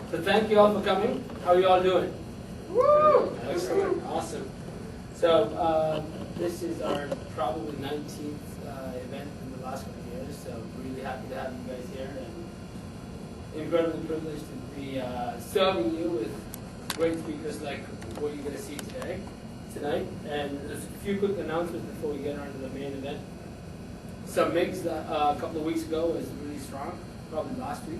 So thank you all for coming. How are you all doing? Woo! Excellent, awesome. So this is our probably 19th event in the last couple of years. So really happy to have you guys here, and incredibly privileged to be serving you with great speakers like what you're going to see tonight. And there's a few quick announcements before we get on to the main event. Some MIGs a couple of weeks ago was really strong, probably last week.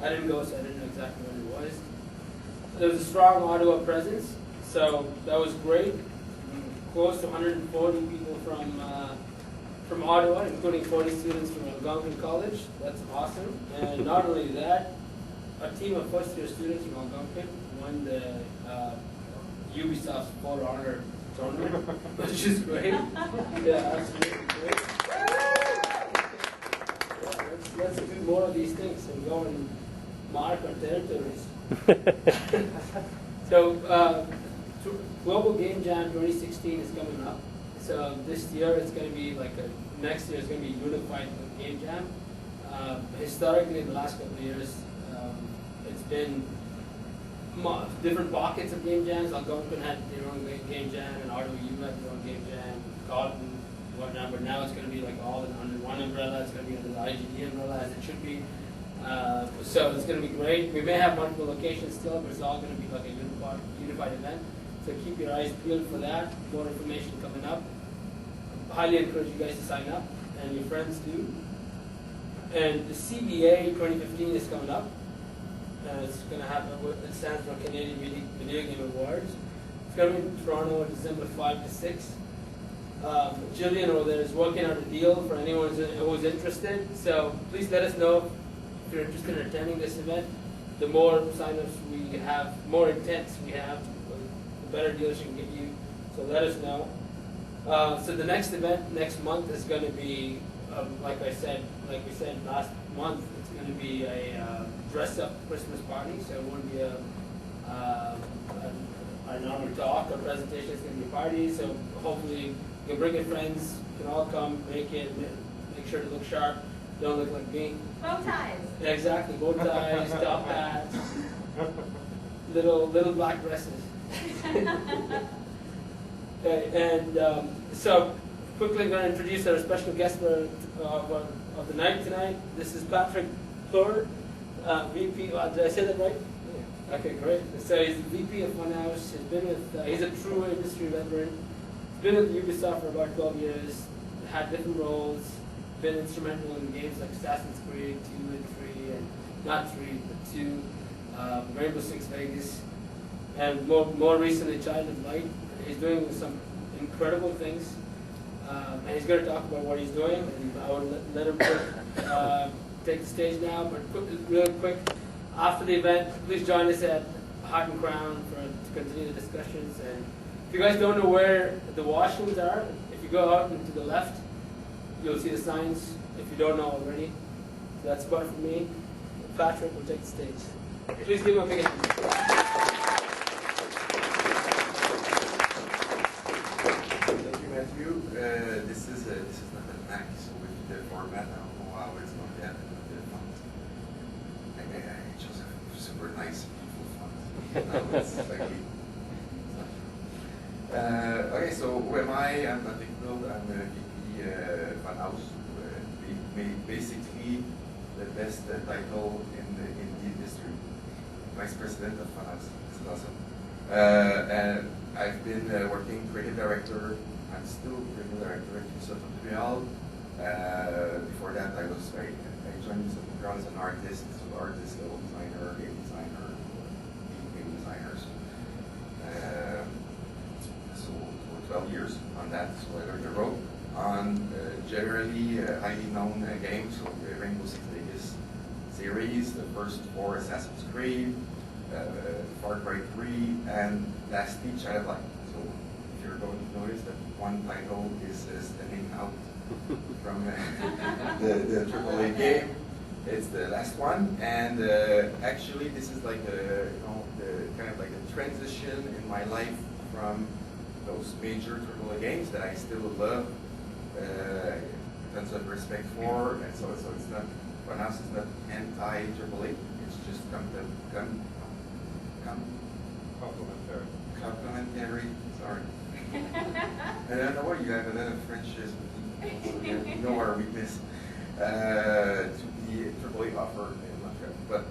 I didn't go, so I didn't know exactly when it was. There was a strong Ottawa presence, so that was great. Close to 140 people from Ottawa, including 40 students from Algonquin College. That's awesome. And not only that, a team of first-year students from Algonquin won the Ubisoft Photo Honor tournament, which is great. Yeah, absolutely great. Let's do more of these things and go and mark our territories. So, Global Game Jam 2016 is coming up. So this year it's going to be next year it's going to be unified Game Jam. Historically, in the last couple of years, it's been different pockets of Game Jams. Algonquin had their own Game Jam, and Ottawa U had their own Game Jam, Carleton, whatnot. But now it's going to be all under one umbrella. It's going to be under the IGDA umbrella, as it should be. So it's going to be great. We may have multiple locations still, but it's all going to be like a unified event. So keep your eyes peeled for that. More information coming up. Highly encourage you guys to sign up, and your friends too. And the CBA 2015 is coming up. It's going to happen. It stands for Canadian Video Game Awards. It's going to be in Toronto on December 5 to 6. Jillian over there is working out a deal for anyone who's interested. So please let us know if you're interested in attending this event. The more sign-ups we have, more intents we have, the better deals you can get you. So let us know. So the next event next month is going to be, like we said last month, it's going to be a dress-up Christmas party. So it won't be a normal talk or presentation. It's going to be a party. So hopefully you can bring your friends. You can all come. Make sure to look sharp. Don't look like me. Bow ties. Yeah, exactly. Bow ties, top hats, little black dresses. Okay, and so quickly I'm going to introduce our special guest of the night tonight. This is Patrick Plourde, VP. Did I say that right? Yeah. Okay, great. So he's the VP of Funhouse. He's a true industry veteran. He's been at Ubisoft for about 12 years. Had different roles. Been instrumental in games like Assassin's Creed 2 and 3, and not 3 but 2, Rainbow Six Vegas, and more recently Child of Light. He's doing some incredible things, and he's going to talk about what he's doing, and I will let him take the stage now. But real quick, after the event, please join us at Heart and Crown to continue the discussions. And if you guys don't know where the washrooms are, if you go out and to the left, you'll see the signs if you don't know already. So that's about it for me. Patrick will take the stage. Please give him a big hand. Thank you, Matthew. This is not a Mac, so with the format, I don't know how it's not yet. I chose a super nice, beautiful font. Now it's like okay, so who am I? I'm Patrick Plourde. I'm a VP Funhouse. Basically the best title in the industry. Vice President of Funhouse. This is awesome. And I've been working creative director. I'm still creative director at Ubisoft Montreal. Before that, I joined Ubisoft Montreal as an artist, level designer, game designer, game designers. So for 12 years on that, so I learned the rope on generally highly known games, so the Rainbow Six Vegas series, the first 4 Assassin's Creed, Far Cry 3, and lastly Child of Light. So if you're going to notice that one title is standing out from the AAA game, it's the last one. And actually, this is like the kind of like a transition in my life from those major AAA games that I still love. Tons of respect for, and so it's not, Funhouse is not anti-AAA, it's just complementary, sorry. And I know what you have a lot of French speaking, you know our weakness to be AAA offer in Montreal. But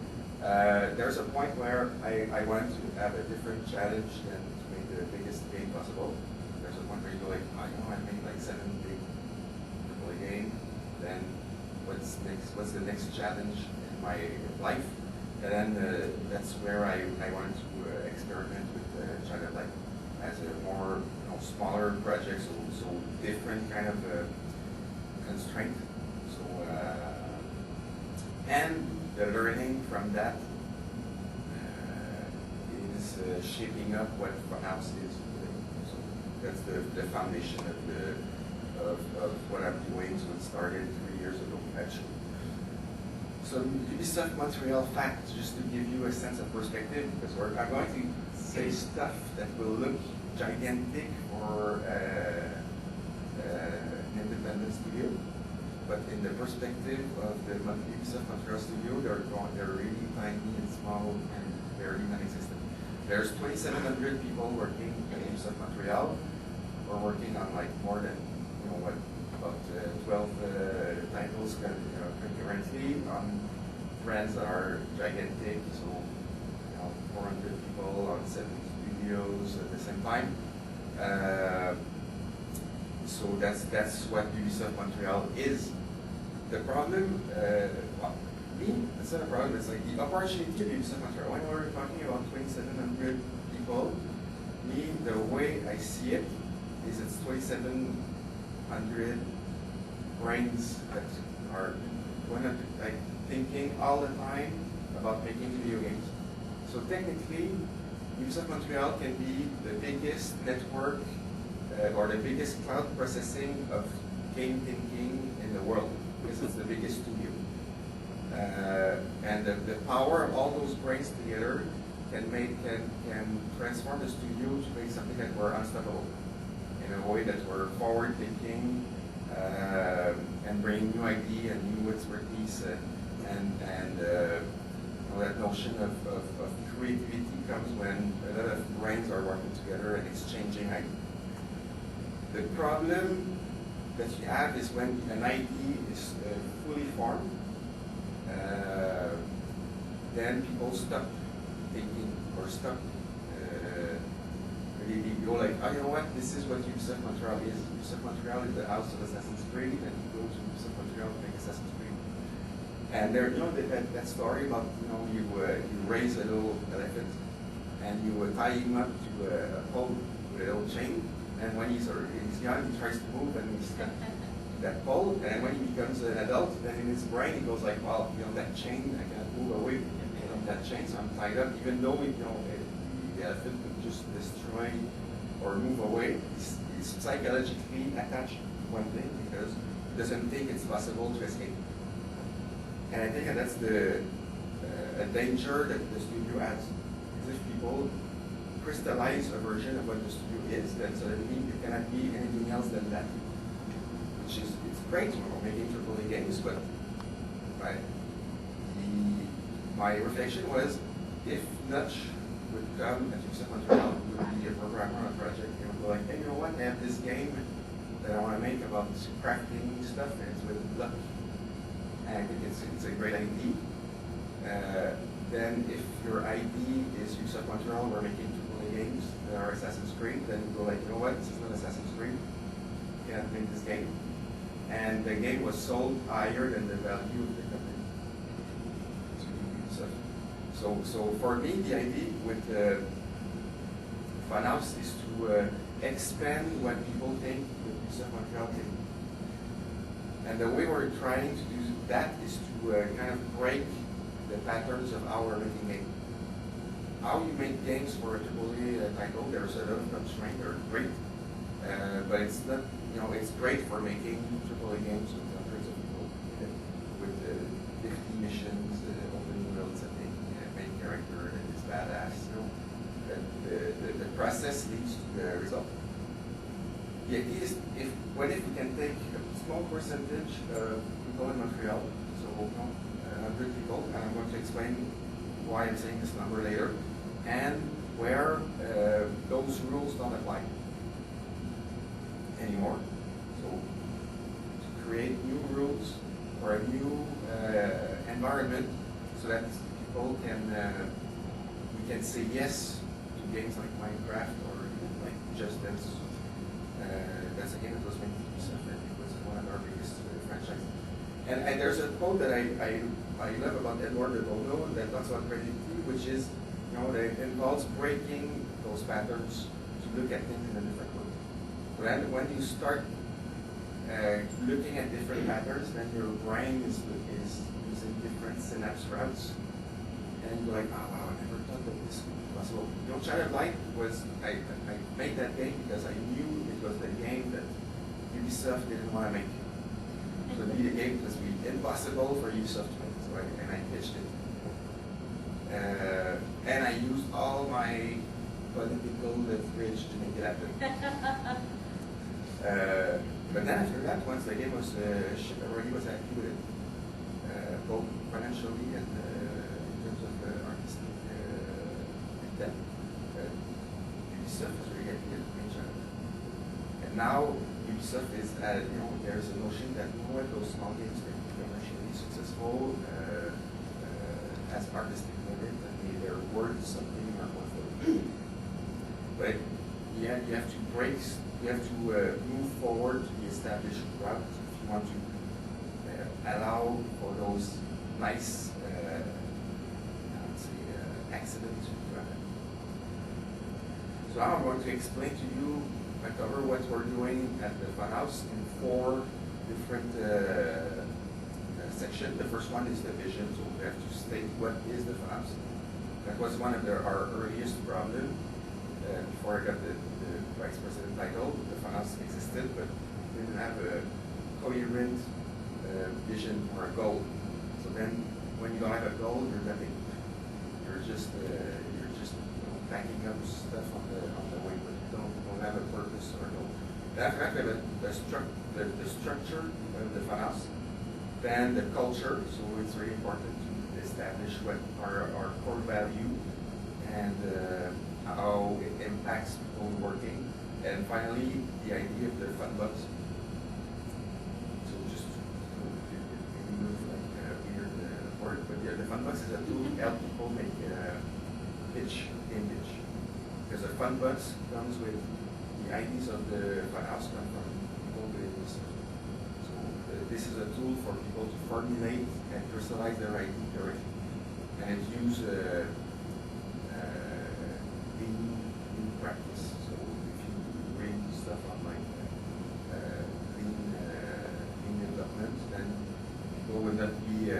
there's a point where I wanted to have a different challenge than to make the biggest game possible. There's a point where you go like, oh, you know, I made like 7 big AAA game. Then what's next? What's the next challenge in my life? And then that's where I wanted to experiment with China, like as a more smaller project, so different kind of constraint. So and the learning from that is shaping up what Funhouse is today. So that's the foundation of what I'm doing. So it started 3 years ago, actually. So Ubisoft Montreal facts, just to give you a sense of perspective, because I'm going to say stuff that will look gigantic for an independent studio, but in the perspective of the Ubisoft Montreal studio, they're really tiny and small and barely non-existent. There's 2,700 people working at Ubisoft Montreal. We're working on like more than about 12 titles concurrently on brands that are gigantic, so 400 people on 7 studios at the same time. So that's what Ubisoft Montreal is. The problem, it's not a problem, it's like the opportunity of Ubisoft Montreal. When we're talking about 2,700 people, the way I see it is it's 2,700 brains that are thinking all the time about making video games. So technically, Ubisoft Montreal can be the biggest network or the biggest cloud processing of game thinking in the world, because it's the biggest studio. And the power of all those brains together can transform the studio to make something that we're unstoppable, in a way that we're forward thinking and bring new idea and new expertise and that notion of creativity comes when a lot of brains are working together and exchanging ideas. The problem that you have is when an idea is fully formed, then people stop thinking or stop. They go like, oh, you know what? This is what Ubisoft Montreal is. Ubisoft Montreal is the house of Assassin's Creed, and you go to Ubisoft Montreal to make Assassin's Creed. And there, that story about you raise a little elephant and you tie him up to a pole with a little chain, and when he's young, he tries to move and he's stuck to that pole, and when he becomes an adult, then in his brain he goes like, well, that chain, I cannot move away from that chain, so I'm tied up, even though the elephant could just destroy or move away. He's psychologically attached to one thing because he doesn't think it's possible to escape. And I think that's a danger that the studio has. Is if people crystallize a version of what the studio is, then suddenly it cannot be anything else than that. Which is, it's great making AAA games, but my reflection was, if Nutch would come at Ubisoft Montreal, would be a programmer on a project, and would go like, hey, you know what, I have this game that I want to make about crafting stuff, and it's with luck. And I think it's a great idea. Then if your idea is Ubisoft Montreal, we're making AAA games that are Assassin's Creed, then you go like, you know what, this is not Assassin's Creed, you can't make this game. And the game was sold higher than the value of the company. So for me, the idea with Funhouse is to expand what people think that Ubisoft Montreal think. And the way we're trying to do that is to kind of break the patterns of how we're making games. How you make games for a AAA title, there's a lot of constraints, they're great, but it's not, it's great for making AAA games with hundreds of people, with 50 missions, open world setting, main character that is badass. The process leads to the result. The idea is, what if we can take a small percentage of people in Montreal, so 100 people, and I'm going to explain why I'm saying this number later, and where those rules don't apply anymore. So to create new rules or a new environment so that people can we can say yes to games like Minecraft or like Just Dance. That's a game that was made to Ubisoft. It was one of our biggest franchises. And there's a quote that I love about Edward de Bono that talks about creativity, which is, you know, that it involves breaking those patterns to look at things in a different way. So then when you start looking at different patterns, then your brain is using different synapse routes. And you're like, oh wow, I never thought that this was possible. You know, Child of Light was, I made that game because I knew it was the game that Ubisoft didn't want to make. So the game was be impossible for Ubisoft to make, so I pitched it. And I used all my political leverage to make it happen. But then after that, once the game was already was happy with it, both financially and in terms of artistic intent, Ubisoft is really happy with the genre. And now Ubisoft is, you know, there's a notion that those small games can be commercially successful, has artistic merit, and they're worth something or worth. But you have to break. You have to move forward to the established route if you want to allow for those nice, I would say, accidents to happen. So now I'm going to explain to you, cover what we're doing at the Funhouse in 4 different sections. The first one is the vision, so we have to state what is the Funhouse. That was one of our earliest problems. Before I got the vice president title, the Funhouse existed, but didn't have a coherent vision or a goal. So then, when you don't have a goal, you're nothing. You're just backing up stuff on the way, but you don't have a purpose or goal. After that, we have the structure of the Funhouse, then the culture. So it's really important to establish what are our core value and how it impacts people working, and finally the idea of the fun box. So just move like a weird word, but yeah, the fun box is a tool to help people make pitch, game pitch. Because the fun box comes with the ideas of the Funhouse come from people doing this. So this is a tool for people to formulate and crystallize their idea directly, and it uses in practice. So if you read stuff online, in development, then people will not be a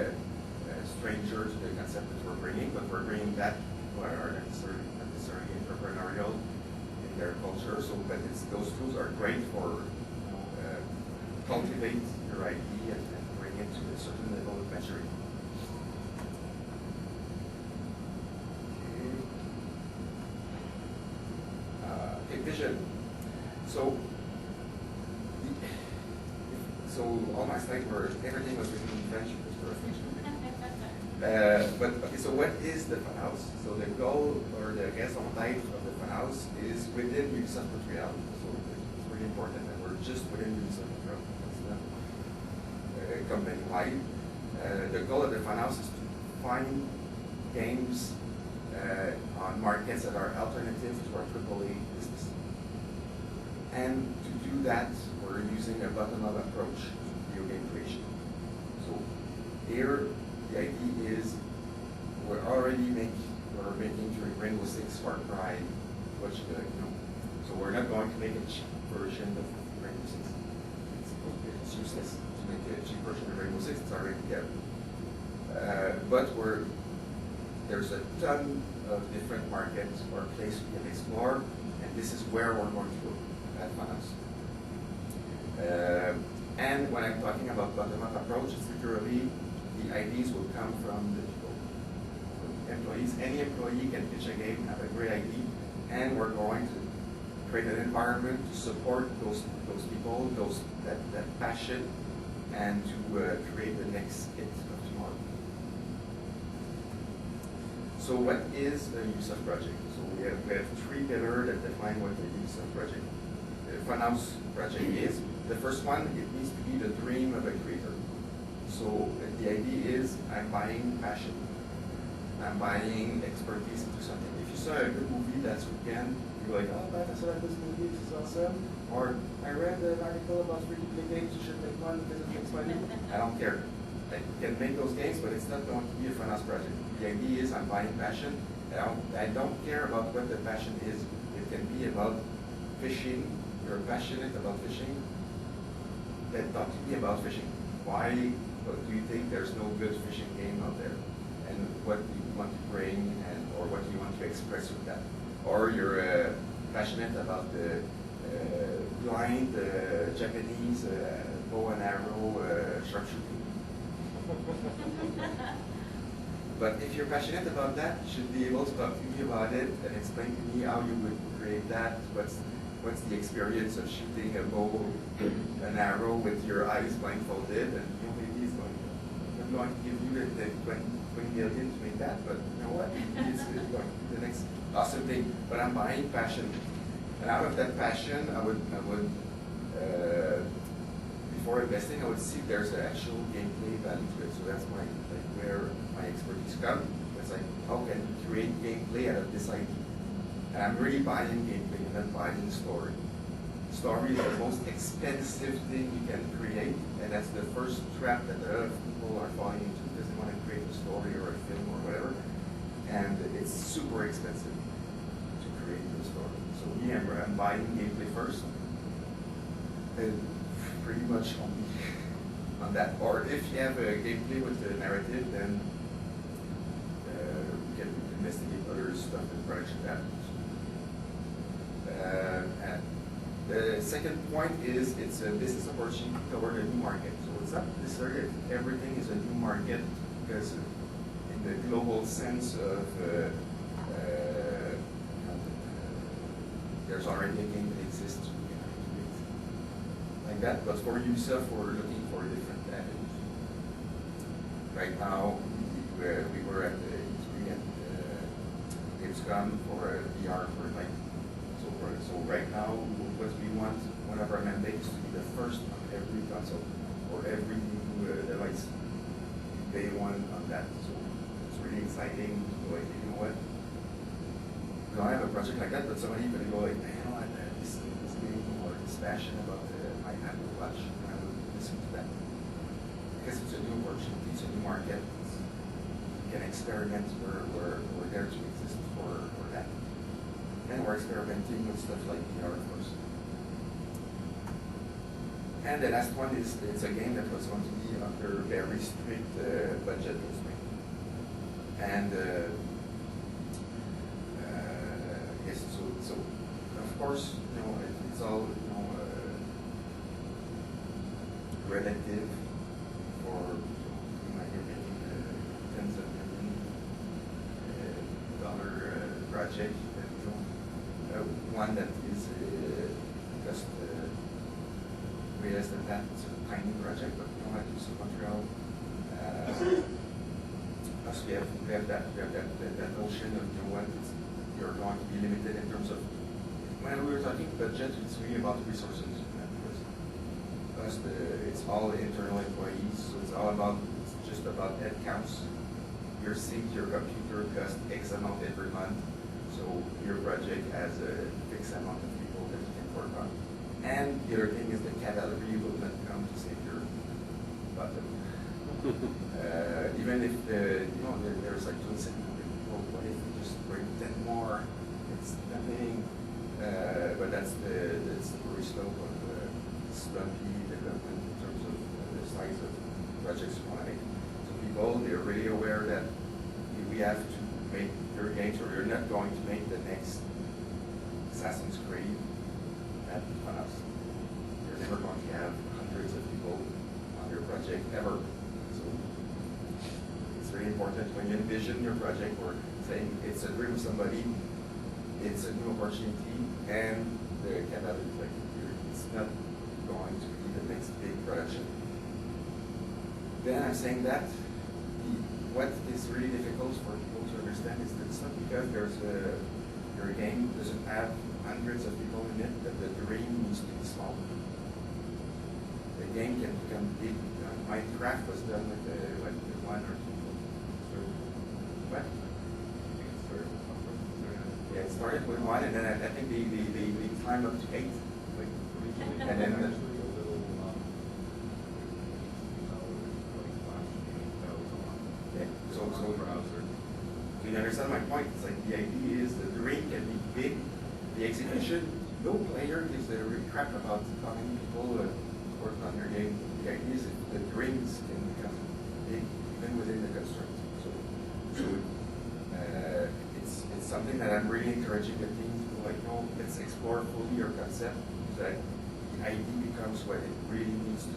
stranger to the concept that we're bringing, but we're bringing that who are not necessarily entrepreneurial in their culture. So, but those tools are great for cultivate your idea and bring it to a certain level of maturity. Vision. So all my slides were, everything was written in French because we're a French company. But okay, so what is the Funhouse? So the goal or the raison d'être of the Funhouse is within Ubisoft Montreal. So it's really important that we're just within Ubisoft Montreal. It's not company-wide. The goal of the Funhouse is to find games on markets that are alternative to our AAA business. And to do that, we're using a bottom-up approach to video game creation. So here, the idea is we're making during Rainbow Six, Far Cry, what you know. So we're not going to make a cheap version of Rainbow Six. It's useless to make a cheap version of Rainbow Six. It's already there. But there's a ton of different markets or places we can explore, and this is where we're going to go at Funhouse. And when I'm talking about bottom-up approach, it's literally the ideas will come from the people, employees. Any employee can pitch a game, have a great idea, and we're going to create an environment to support those people, that passion, and to create the next hit of tomorrow. So what is a Ubisoft project? So we have three pillars that define what a Ubisoft project, funhouse project is. The first one, it needs to be the dream of a creator. So the idea is I'm buying passion. I'm buying expertise into something. If you saw a good movie last weekend, you're like, oh, man, I saw this movie, this is awesome. Or I read an article about free-to-play games, you should make one because it makes money. I don't care. I can make those games, but it's not going to be a funhouse project. The idea is I'm buying passion. I don't care about what the passion is. It can be about fishing. You're passionate about fishing. Then talk to me about fishing. Why do you think there's no good fishing game out there? And what do you want to bring, or what do you want to express with that? Or you're passionate about the blind Japanese bow and arrow sharpshooting. But if you're passionate about that, you should be able to talk to me about it and explain to me how you would create that. What's the experience of shooting a bow, an arrow with your eyes blindfolded, and maybe I'm going to give you the 20 million to make that, but you know what? It's going to be the next awesome thing. But I'm buying passion, and out of that passion, I would before investing, I would see if there's an actual gameplay value to it. So that's where my expertise comes. It's like, how can you create gameplay out of this idea? And I'm really buying gameplay, I'm not buying story. Story is the most expensive thing you can create, and that's the first trap that a lot of people are falling into because they want to create a story or a film or whatever, and it's super expensive to create the story. So me, I'm buying gameplay first, and pretty much only on that. Or if you have a gameplay with the narrative, then we can investigate other stuff in production patterns. And the second point is it's a business opportunity toward a new market. So it's not necessarily everything is a new market, because in the global sense of there's already a game that exists like that. But for Ubisoft, we're looking for different avenues. Right now, we were at the E3 and Gamescom for VR for like. So right now, what we want, one of our mandates, is to be the first on every console or every new device. Day one on that. So it's really exciting to go like, you know what? We don't have a project like that, but somebody could go like, man, I have this game or this passion about my Apple Watch, and I would listen to that. Because it's a new opportunity, it's a new market. You can experiment. We're there to exist for that. And we're experimenting with stuff like VR, of course. And the last one is, it's a game that was going to be under very strict budget constraint. And yes, so of course, you know, it's all, you know, relative for, you might be making tens of $million project. One that is just way less than that. It's a tiny project, but you know, like Ubisoft Montreal, plus we have that notion of, you know what, you're going to be limited in terms of, when we were talking budget, it's really about resources. Plus it's all internal employees, so it's just about head counts. Your sync, your computer costs X amount every month. So your project has a fixed amount of people that you can work on. And the other thing is the cavalry will not come to save your bottom. Even if you know, there's like 2,700 people, what if we just bring 10 more? It's nothing. But that's the very slope of slumpy development in terms of the size of projects you want to make. So people, they're really aware that we have to make your games, or you're not going to make the next Assassin's Creed at funhouse. You're never going to have hundreds of people on your project ever. So it's very important when you envision your project, or saying it's a dream of somebody, it's a new opportunity, and the cavalry, like, it's not going to be the next big production. Then I'm saying that what is really difficult for people to understand is because your game doesn't have hundreds of people in it, that the dream needs to be small. The game can become big. Minecraft was done with like one or two people. What? Yeah, it started with one, and then I think they climbed up to 8. And then so you understand my point? It's like the idea is the dream can be big, the execution, no player gives a real crap about how many people work on your game. The idea is that the dreams can become big even within the constraints. So it's something that I'm really encouraging the team to like, no, let's explore fully your concept so that the idea becomes what it really needs to be.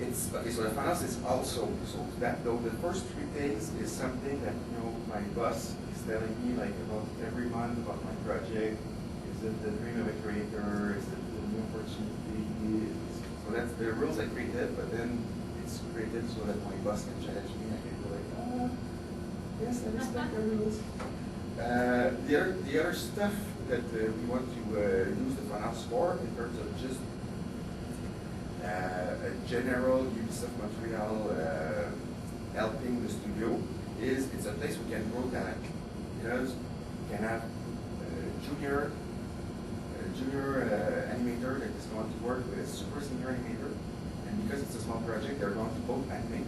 It's okay. So the finance is also so that though the first 3 things is something that my boss is telling me like about every month about my project. Is it the dream of a creator? Is it the new opportunity? So that's the rules I created, but then it's created so that my boss can challenge me. I can go like, yes, I respect the rules. The other stuff that we want to use the finance for in terms of just a general Ubisoft Montreal helping the studio is it's a place we can grow talent because we can have junior animator that is going to work with a super senior animator, and because it's a small project, they're going to both animate,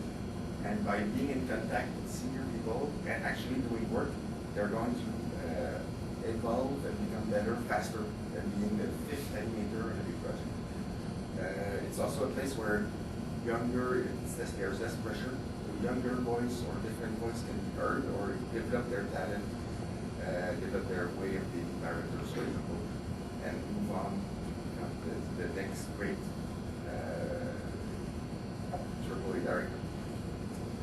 and by being in contact with senior people and actually doing work, they're going to evolve and become better faster than being the 5th animator in a big project. It's also a place where there's less pressure. So younger voice or different voice can be heard or develop their talent, develop their way of being directors, for example, and move on to the next great AAA director.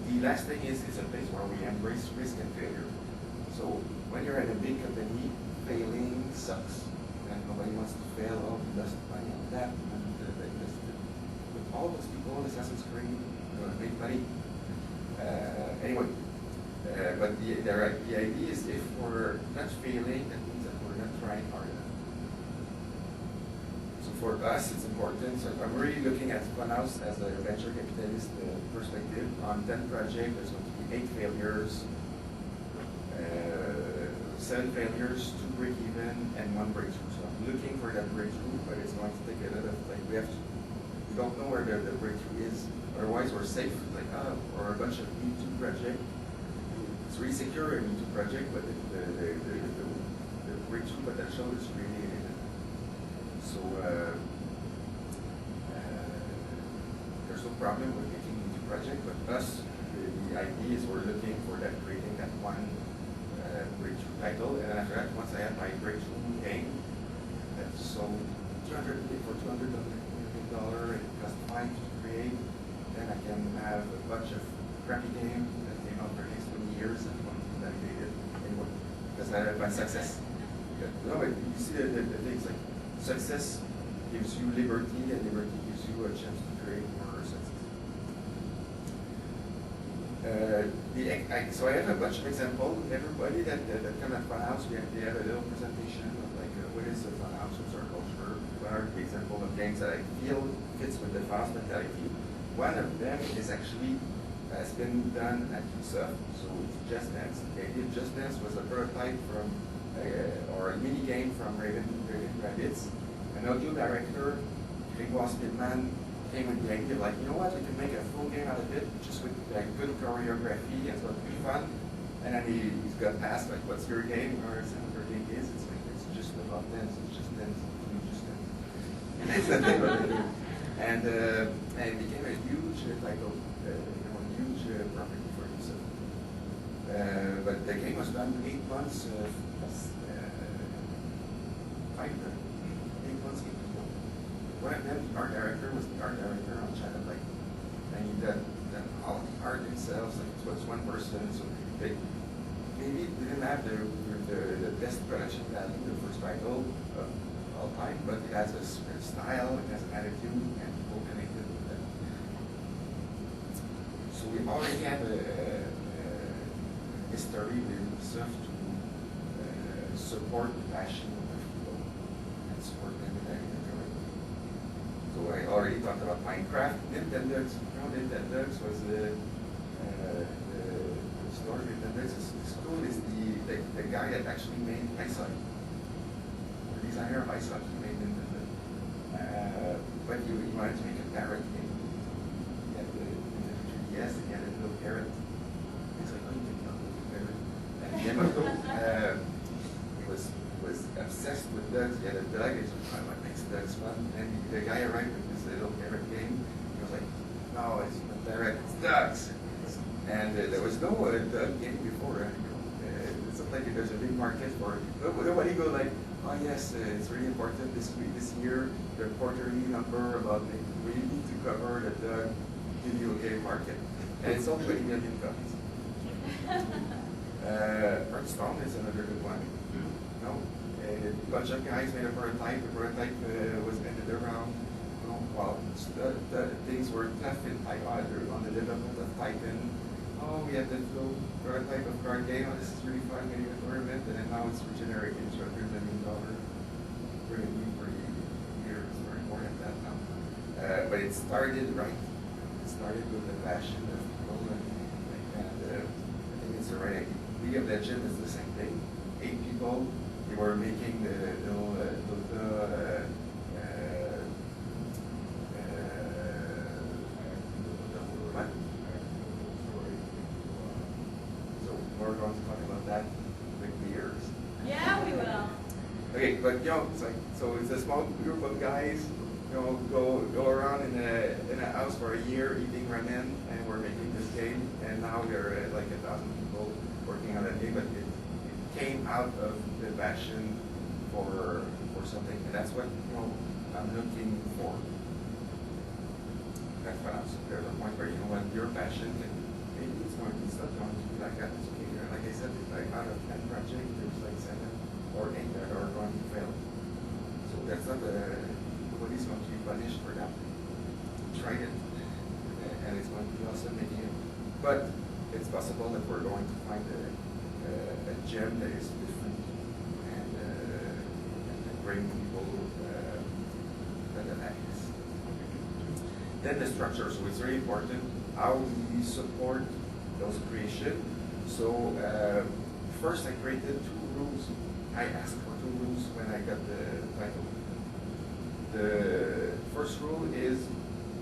The last thing is it's a place where we embrace risk and failure. So when you're at a big company, failing sucks. And nobody wants to fail. Oh, we lost money on that. With all those people, Assassin's Creed, make money. Anyway, but the idea is if we're not failing, that means that we're not trying hard enough. So for us, it's important. So I'm really looking at Funhouse as a venture capitalist perspective. On 10 projects, there's going to be 8 failures, 7 failures, 2 break even, and 1 breakthrough. So I'm looking for that breakthrough, but it's going to take a lot of like we don't know where the breakthrough is. Otherwise, we're safe. Like or a bunch of Me2 project. It's really secure a Me2 project, but the breakthrough potential is really so. There's no problem with making Me2 project, but us, the idea is we're looking for that creating that one breakthrough title, and after that, once I have my breakthrough game that's sold for $200 million, it costs $5 to create, then I can have a bunch of crappy games that came out for the next 20 years and won't be validated anymore because I have my success. No, but you see the things like success gives you liberty, and liberty gives you a chance to create more success. So I have a bunch of examples. Everybody that come at Funhouse, they have a little presentation of like what is the Funhouse, what's our culture, what are the examples of games that I feel fits with the Funhouse mentality. One of them is actually has been done at Ubisoft, so it's Just Dance. The idea of Just Dance was a prototype from or a mini game from Raven Rabbits. An audio director, Grégoire Spidman, came with the idea of like, you know what, we can make a full game out of it, just with like good choreography, and it's going to be fun. And then he's got asked like, what's your game? Or what your game is? It's like, it's just about dance, it's just dance, it's just dance. And that's the thing of it. And it became a huge title, huge property for Ubisoft. But the game was done 8 months, 8 months. One of them, the art director, was the art director on Shadow Light. And he did all the art himself, like it was one person, so they maybe didn't have the best production value, the first title of all time, but it has a style, it has an attitude, and people connected with that. So we already have a history with Ubisoft to support the passion of people and support them in that category. So I already talked about Minecraft. Nintendux, Nintendux was the story. Nintendux is cool. Is the guy that actually made Ice Hockey, the designer of Ice Hockey made Nintendux. But he wanted to make a parrot game. He had the 3DS, and he had a little parrot. He's like, oh, you can talk with the parrot. And Yamato was obsessed with dogs. He had a dog. He was like, what makes dogs fun? And the guy arrived with this little parrot game. He was like, no, it's not parrot, it's dogs. And there was no dog game before. It's not like there's a big market for it. Nobody go like, oh yes, it's really important this year, the quarterly number about we need to cover the dog video game market. And it sold 20 million copies. Hearthstone is another good one. No, a bunch of guys made a prototype. The prototype was ended around, while things were tough in Taiwan on the development of Titan. Oh, we have this little prototype of card game. Oh, this is really fun, getting a tournament, and then now it's regenerating to $100 million. For years, or more than that now. But it started right. It started with the passion of people, and I think it's the right idea. League of Legends is the same thing. 8 people. They were making the little Dota. So we're going to talk about that with years. Yeah, we will. Okay, but it's like, so it's a small group of guys, go around in a house for a year eating ramen, and we're making this game, and now we're like 1,000 people working on that game, but it came out of the passion for something, and that's what I'm looking for. That's what I'm. There's a point where your passion can maybe it's going to be stuck on to be like that. It's okay. Like I said, like out of 10 projects, there's like 7 or 8 that are going to fail. So that's not nobody's going to be punished for that. Try it, and it's going to be awesome making it. But it's possible that we're going to find a gem that is different and bring people that like this. Then the structure. So it's very important how we support those creation. So first I created 2 rules. I asked for 2 rules when I got the title. The first rule is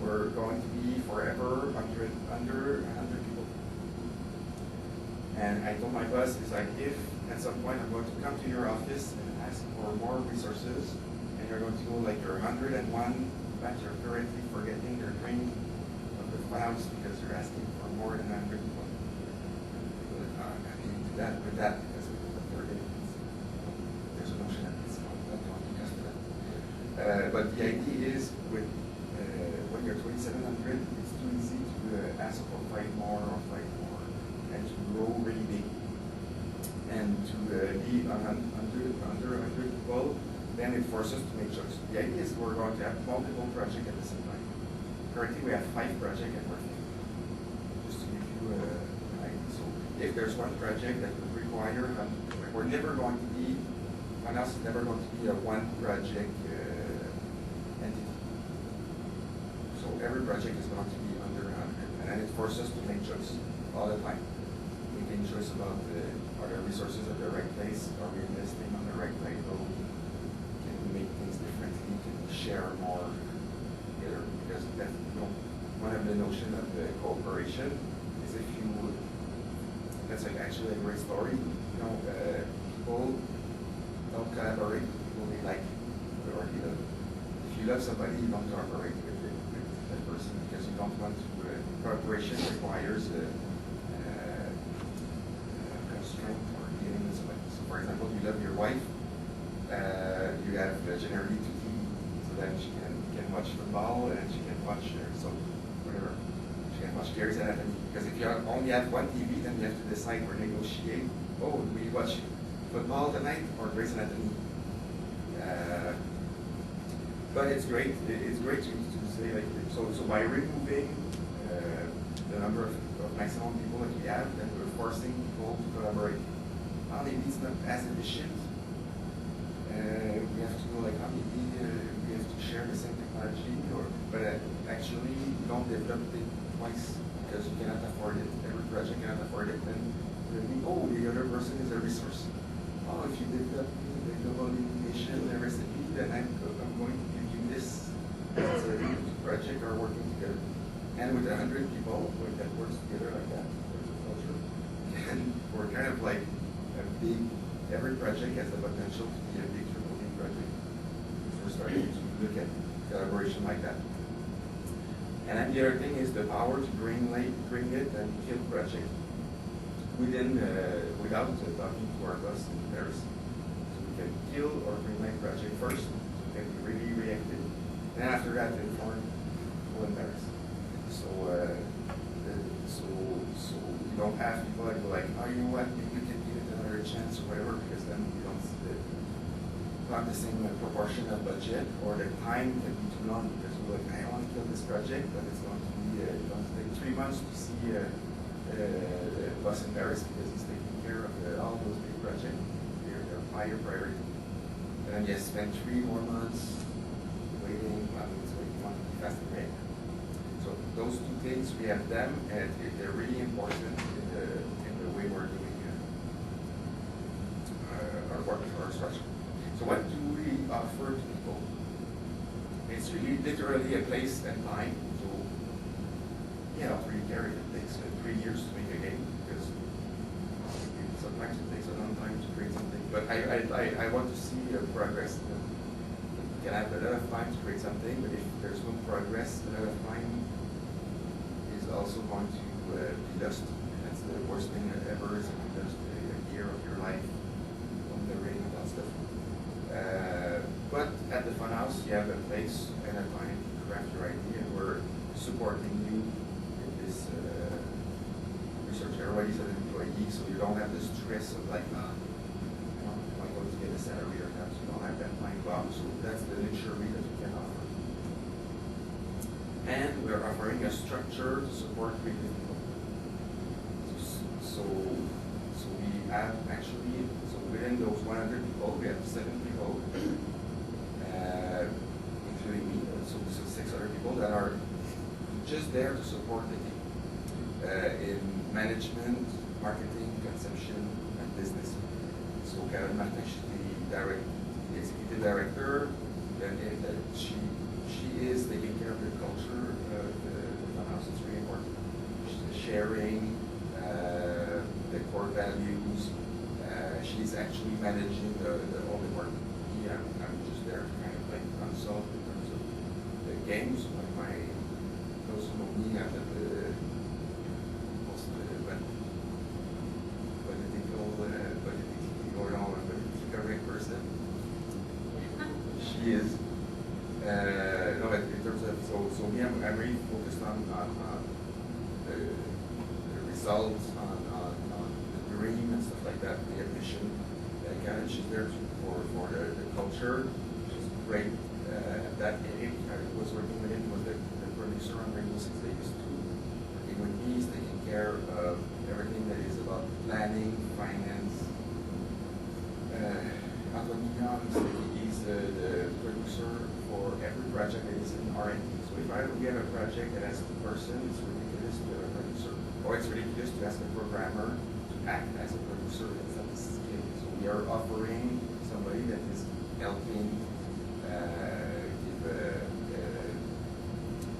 we're going to be forever under 100 people. And I told my boss, it's like, if at some point I'm going to come to your office and ask for more resources, and you're going to go like you're 101, but you're currently forgetting your dream of the clouds because you're asking for more than 100 people. I can't do that with that because there's a notion that it's not going to cost that. But the idea is when you're 2,700, it's too easy to ask for 5 more or 5 more, and to grow really big. And to be under 100 people, then it forces us to make choices. The idea is we're going to have multiple projects at the same time. Currently we have 5 projects and we're 50. Just to give you an idea. So if there's one project that would require, we're never going to be, Finance is never going to be a one project entity. So every project is going to be under 100. And then it forces us to make choices all the time. Making choice about are the resources at the right place? Are we investing on the right level? Can we make things differently? Can we share more together? Because that's, one of the notion of the cooperation is if you would, that's like actually a great story. People don't collaborate. People they like or they love. If you love somebody, you don't cooperate with that person because you don't want to. Cooperation requires constraint or dealing with somebody. So, for example, you love your wife. You have generally 2 TV, so that she can watch football and she can watch whatever. She can watch Grey's Anatomy. Because if you only have 1 TV, then you have to decide or negotiate. Oh, do we watch football tonight or Grey's Anatomy? But it's great. It's great to say like so by removing the the number of maximum people that we have, then we're forcing people to collaborate. Well, maybe it's not as efficient. We have to go like, maybe we have to share the same technology, but actually you don't develop it twice because you cannot afford it. Every project cannot afford it. And the other person is a resource. Oh, if you develop the global illumination recipe, then I'm going to give you this. It's a project are working together. And with 100 people that works together like that, there's a culture. And we're kind of like a big, every project has the potential to be a big AAA project. We're starting to look at collaboration like that. And then the other thing is the power to bring it and kill project without talking to our boss in Paris. So we can kill or greenlight project first, so we can be really reactive. Then after that, inform people in Paris. So you don't have people that go like, oh, you know what, maybe you can give it another chance or whatever, because then you don't have the same proportion of budget, or the time can be too long because we're like, I want to kill this project, but it's going to be going to take 3 months to see the boss in Paris because he's taking care of all those big projects. They're higher priority. And then you spend 3 more months waiting. It's like you want to be fast and ready. So those two things, we have them, and they're really important in the way we're doing our work, our structure. So what do we offer to people? It's really literally a place and time. So yeah, I don't really care if it takes 3 years to make a game, because sometimes it takes a long time to create something. But I want to see progress. You can have a lot of time to create something, but if there's no progress, a lot of time is also going to be lost. That's the worst thing ever, is if you lost a year of your life on the rain and that stuff. But at the Funhouse, you have a place and a time to craft your idea, and we're supporting you in this research. Everybody's an employee, so you don't have the stress of like, am I going to get a salary or not? You don't have that mind box. So that's the luxury that we can offer. And we're offering a structure to support creative people. So we have actually, within those 100 people, we have 7 people, including me, so 6 other people that are just there to support the team in management, marketing, conception, and business. So Karen Martin, she's the executive director, and she is taking care of the culture of the Funhouse. It's really important. She's sharing the core values. She's actually managing all the work. I'm just there to kind of like consult in terms of the games. Those who know me, I'm the most politically correct person. She is. No, but in terms of so me, I'm really focused on the results, on the dream and stuff like that, the ambition. She's there for the culture, which is great. That I was working with him, was the producer on Rainbow Six. They used to working with me. He's taking care of everything that is about planning, finance. Anthony Young, he's the producer for every project that is in R&D. So if we have a project that has 2 person, it's ridiculous to have a producer, or it's ridiculous to ask a programmer to act as a producer. That's not the skill. So we are offering somebody that is helping give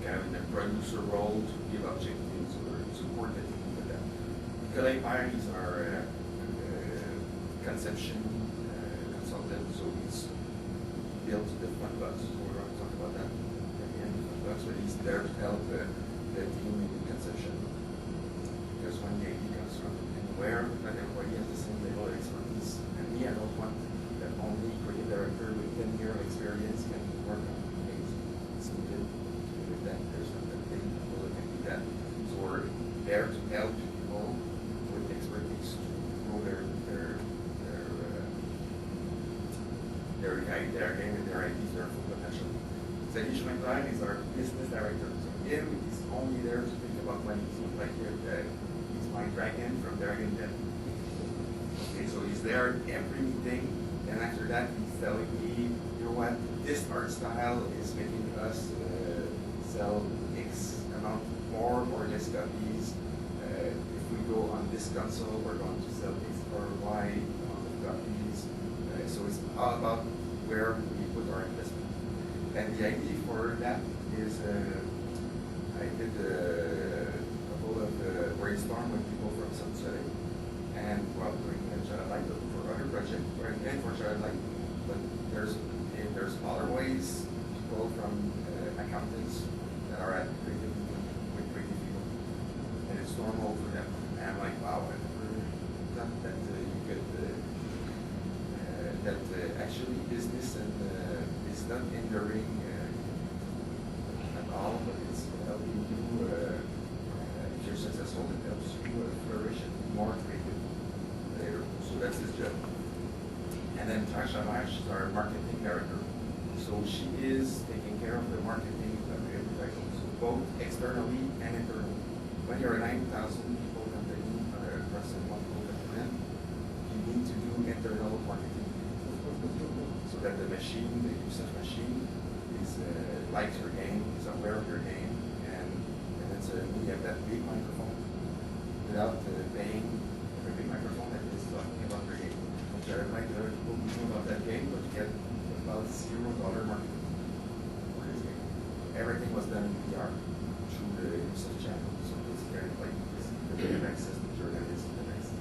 kind of in a producer role to give objectives or support the team with that. Nicolas Pire is our conception consultant, so he's built the fun bus. So we're going to talk about that at the end of the fun bus, but he's there to help the team in conception. Because when the idea comes from anywhere, not everybody has the same level of expertise. And me, I don't want that only creative director with 10 years of experience can work on things. It's needed. With that, there's not that big people that can do that. So we're there to help people with expertise to grow their game and their ideas, their full potential. Sadish McLean is our business director. So him is only there to think about money. So like he's my dragon from Dragon Den. Okay, so he's there every meeting, and after that he's telling me, you know what, this art style is making us sell X amount more or less copies. If we go on this console, we're going to sell X or Y amount of copies. So it's all about where we put our investment. And the idea for that is I did a couple of brainstorm with people from some setting, and while doing Child-Light for other projects, and for Child-Light, but there's other ways, people from accountants that are at creative with creative people, and it's normal for them. And I'm like, wow, I never thought that you could that actually business and is not hindering at all, but it's helping you, if you're successful, it helps you flourish and be more creative later. So that's his job. And then Tasha Mash is our marketing director. So she is taking care of the marketing of every title, so both externally and internally. When you're a 9,000 people company across the multiple continent, you need to do internal marketing. So that the machine, the Ubisoft machine, is likes your game, is aware of your game, and then suddenly you have that big microphone without paying a big microphone that is talking about your game. Which I like other people who know about that game, but you get about $0 marketing for this game. Everything was done in PR through the Ubisoft channel, so it's very like this. They have access to journalists, the next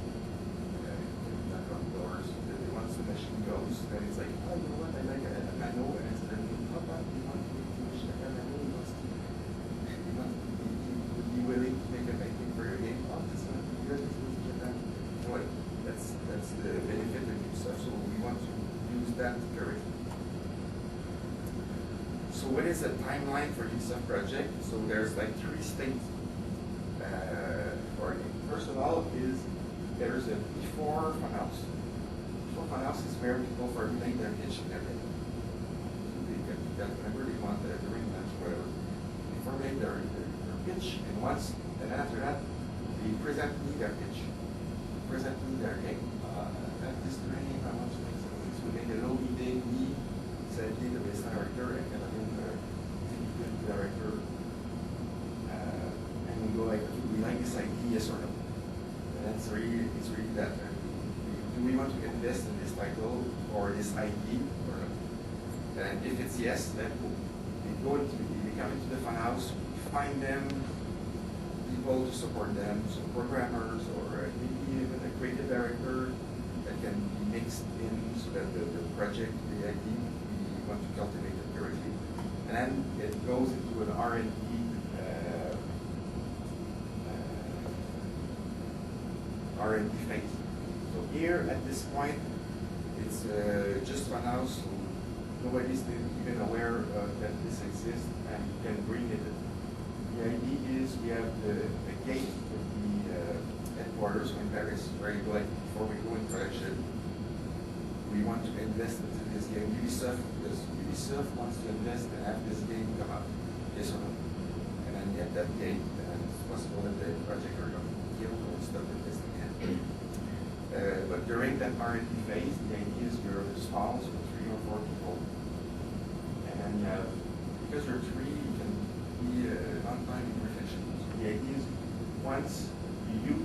knock on doors. Once the machine goes, then it's like, oh, you know what, I like a manual, and it's then, how about you want to finish the manual? You want to be willing to make a painting for your game? Oh, this one, here, this was Japan. You know what, that's the benefit of Ubisoft, so we want to use that correctly. So what is the timeline for Ubisoft project? So there's like 3 stages for a game. First of all there's a before funhouse. Fun house is where people formulate their pitch and everything. So they get that whenever they want the ring match or whatever. They formulate their pitch, and after that, they present me their pitch. Present me their game. At this game, I want to make something. So we make a little meeting, me, Sadie, the best director, and the director. And we go like, okay, we like this idea, yes or no. And it's really that. Do we want to invest in this title or this IP or not? And if it's yes, then we come into the funhouse, find them, people to support them, so programmers or maybe even a creative director that can be mixed in so that the project, the IP, we want to cultivate it correctly. And then it goes into an R&D phase. So here, at this point, it's just funhouse, so nobody's even aware that this exists, and you can bring it in. The idea is we have the gate with the headquarters in Paris, where you go like, before we go in production, we want to invest into this game. Ubisoft, because Ubisoft wants to invest and have this game come out. Yes or no? And then you have that gate, and it's possible that the project are going to kill or stop investing in. But during that R&D phase, the idea is you're small, so 3 or 4 people. And then you have, because you're 3, you can be on time in reflection. So the idea is once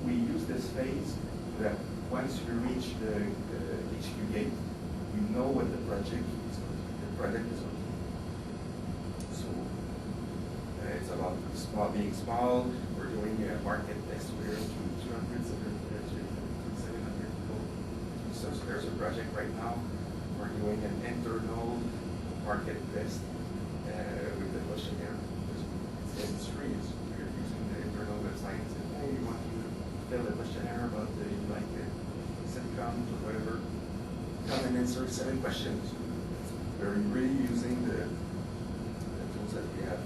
we use this phase, that once we reach the HQ gate, we know what the project is going to be. The product is going to be. So it's about being small. We're doing a market test where 200, 700 people. So there's a project right now. We're doing an internal market test with the questionnaire. It's industry. We're using the internal website and saying, hey, you want to fill a questionnaire about like sitcoms or whatever. Come and answer 7 questions. We're really using the tools that we have.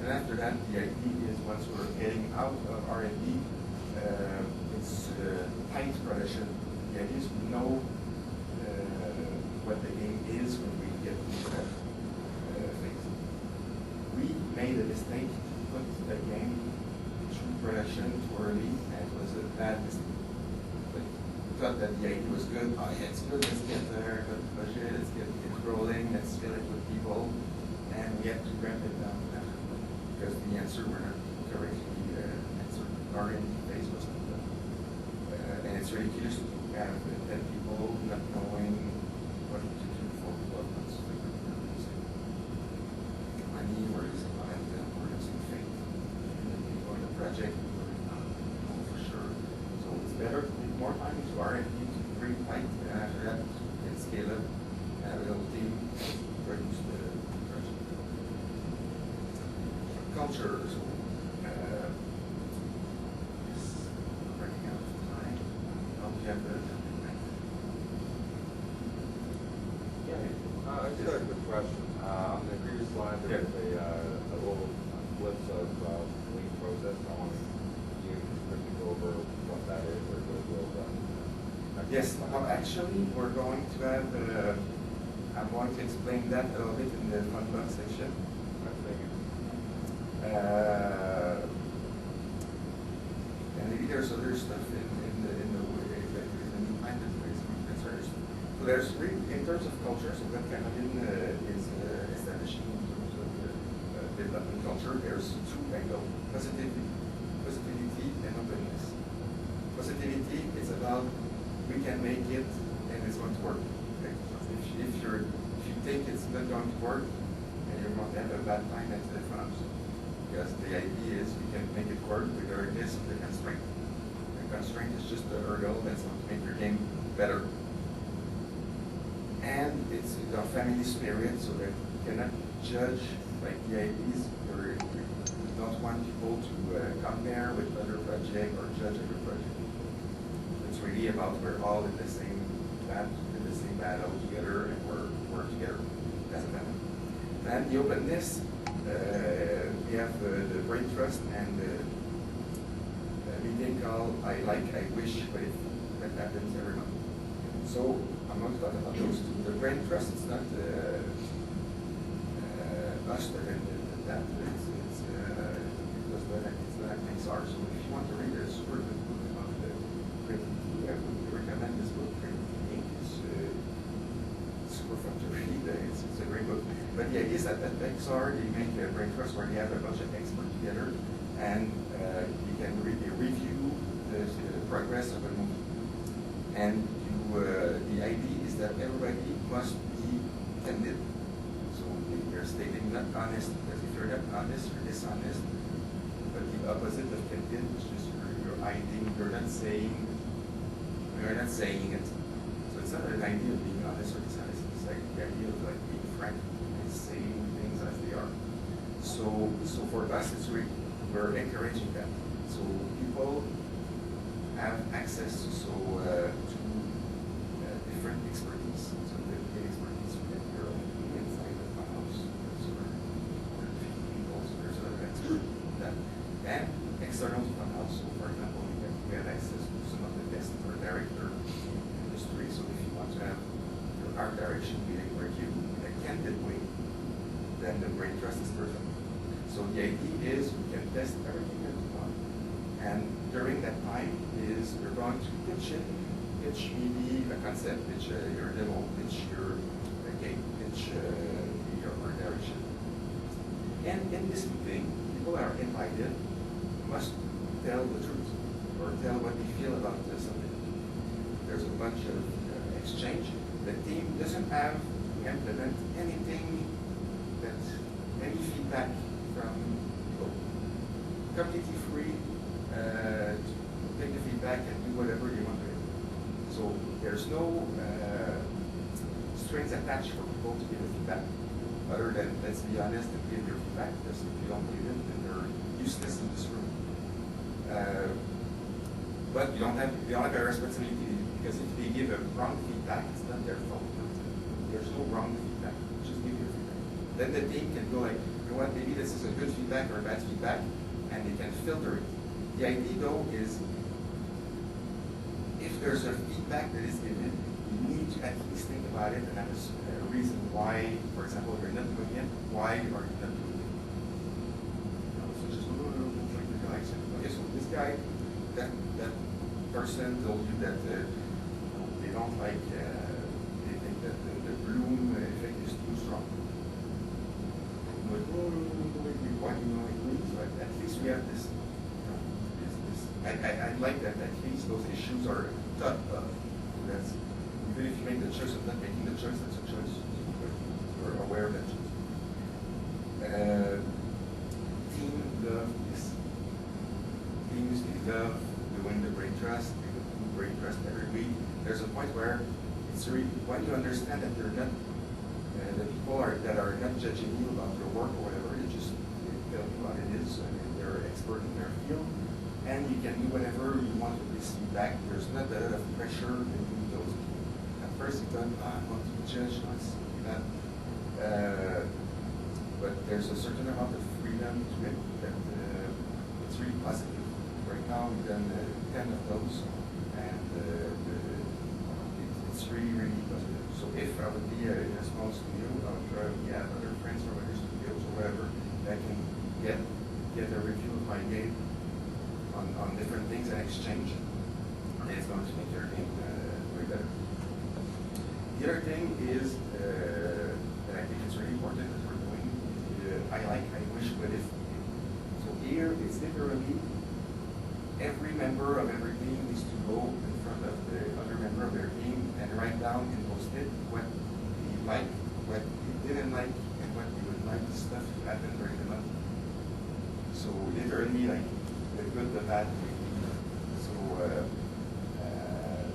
And after that, the idea is once we're getting out of R&D, it's tight production. The idea is we know what the game is when we get to that phase. We made a mistake put the game through production too early, and it was a bad mistake. But we thought that the idea was good. Oh yeah, it's good, let's get there, good budget, let's get it rolling, let's fill it with people, and we had to ramp it down because the answer were not correctly answered. Our phase was not done. And it's ridiculous to have 10 people not knowing what to do for 12 months. Money, we're losing momentum, we're losing faith on the project, we don't know for sure. So it's better to take more time into R&D to bring light, and after that, and scale up, and have a little team to produce the project. Culture, so running out of time. How do you have the I just had a quick question. On the previous slide, there was a little glimpse of lean process. I want you to quickly go over what that is or what it will done. Yes, actually, we're going to have, I'm going to explain that a little bit in the fun box section. And maybe there's other stuff in the way that is in the mind that is concerns. So there's really, in terms of culture, so what Canadian is establishing in terms of development culture, there's two angles: positivity and openness. Positivity is about we can make it and it's going to work. Okay? If you think it's not going to work and you're going to have a bad time, that's the front. Because the idea is we can make it work regardless of the constraint. The constraint is just a hurdle that's going to make your game better. And it's a family spirit, so that you cannot judge like the ideas, or we don't want people to compare with other projects or judge other projects. It's really about we're all in the same battle together, and we're together as a family. And the openness, we have the brain trust and the meeting called I like, I wish, but if that happens every month. So I'm going to talk about those two. The brain trust, it's not us that invented that. It's not XR. So if you want to read a super good book about the creativity, I would recommend this book, Creativity Inc. It's super fun to read. It's a great book. But the idea is that at XR, they make a brain trust where they have a bunch of experts together, and you can review the progress of a movie. And the idea is that everybody must be candid. So you're stating not honest, because if you're not honest, you're dishonest. But the opposite of candid is just you're hiding, you're not saying it. So it's not an idea of being honest or dishonest. It's like the idea of like being frank and saying things as they are. So for us, we're encouraging that. So people have access to different expertise. So the expertise you get your own inside the house. So we're 50 people, so there's another expert in that. And external to the house. So for example, we have access to some of the best art director in the industry. So if you want to have your art direction meeting with you in a candid way, then the brain trust is perfect. So the idea is we can test everything that we want. And during that time is we're going to pitch maybe a concept, pitch your demo, pitch your game, pitch your art direction. And in this meeting, people are invited must tell the truth or tell what they feel about something. There's a bunch of exchange. The team doesn't have to implement anything any feedback from people. Completely free to take the feedback and do whatever you want to do. So there's no strings attached for people to give the feedback, other than, let's be honest, and give your feedback, because if you don't give it, then they're useless in this room. But you don't have a responsibility, because if they give a wrong feedback, it's not their fault. There's no wrong feedback. Just give your feedback. Then the team can go like, you know what, maybe this is a good feedback or a bad feedback, and they can filter it. The idea though is, if there's a feedback that is given, you need to at least think about it and have a reason why, for example, you're not doing it, why are you not doing it? So just guy, that person told you that they don't like, they think that the bloom effect is too strong. But why do you know it means? But at least we have this. I like that at least those issues are thought of. That's, even if you make the choice of not making the choice, that's a choice. You're aware of that choice. Team love this. Teams love doing the brain trust. They do brain trust every week. There's a point where it's really, when you understand that they're not, the people that are not judging you about your work or whatever, they tell you what it is, and they're expert in their field, and you can do whatever you want with this feedback. There's not a lot of pressure in doing those. At first, you thought, I want to be judged, I want to do that. But there's a certain amount of freedom to it that it's really positive. Right now, we've done 10 of those, and it's really, really positive. So if I would be in a small studio, I would probably have other friends from other studios or whatever that can get a review of my game on different things and exchange. And it's going to make your game way better. The other thing is that I think it's really important that we're doing. I wish, but if. So here, it's literally every member of every team needs to go in front of the other member of their team and write down and post it what he liked, what he didn't like, and what he would like the stuff to happen during the month. So literally, like the good, the bad. So